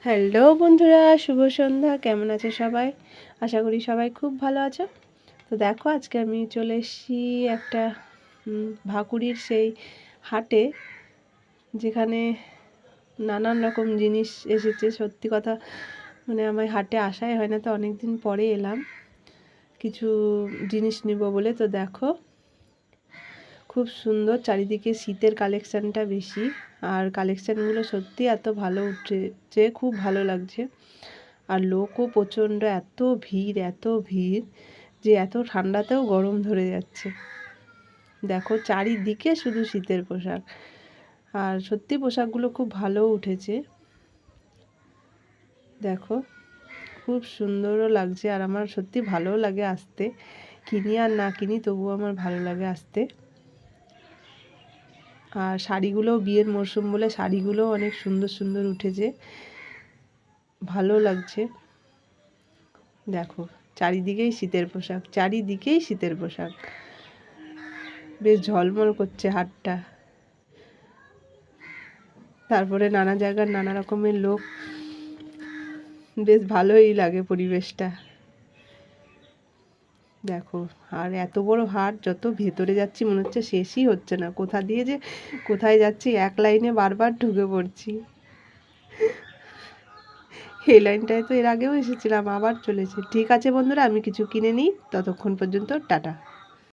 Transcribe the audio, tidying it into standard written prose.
Hello বন্ধুরা, শুভ সন্ধ্যা। কেমন আছে সবাই? আশা করি সবাই খুব ভালো আছো। তো দেখো, আজকে আমি চলে এসেছি একটা ভাকুড়ির সেই হাটে, যেখানে নানান রকম জিনিস এসেছে। সত্যি কথা, মানে আমার হাটে আসাই হয় না, তো অনেক দিন পরে এলাম কিছু জিনিস নিব বলে। তো দেখো, খুব সুন্দর, চারিদিকে শীতের কালেকশানটা বেশি, আর কালেকশানগুলো সত্যি এত ভালো উঠেছে, খুব ভালো লাগছে। আর লোকও প্রচণ্ড, এত ভিড় যে এত ঠান্ডাতেও গরম ধরে যাচ্ছে। দেখো, চারিদিকে শুধু শীতের পোশাক, আর সত্যি পোশাকগুলো খুব ভালো উঠেছে। দেখো, খুব সুন্দরও লাগছে, আর আমার সত্যি ভালোও লাগে আসতে। কিনি আর না কিনি, তবুও আমার ভালো লাগে আসতে। আর শাড়িগুলোও, বিয়ের মরশুম বলে শাড়িগুলোও অনেক সুন্দর সুন্দর উঠেছে, ভালো লাগছে। দেখো, চারিদিকেই শীতের পোশাক, চারিদিকেই শীতের পোশাক, বেশ ঝলমল করছে হাটটা। তারপরে নানা জায়গার নানা রকমের লোক, বেশ ভালোই লাগে পরিবেশটা। দেখো, আর এত বড় হাট, যত ভেতরে যাচ্ছি মনে হচ্ছে শেষই হচ্ছে না। কোথা দিয়ে যে কোথায় যাচ্ছি, এক লাইনে বারবার ঢুকে পড়ছি। এই লাইনটায় তো এর আগেও এসেছিলাম, আবার চলেছি। ঠিক আছে বন্ধুরা, আমি কিছু কিনে নিই, ততক্ষণ পর্যন্ত টাটা।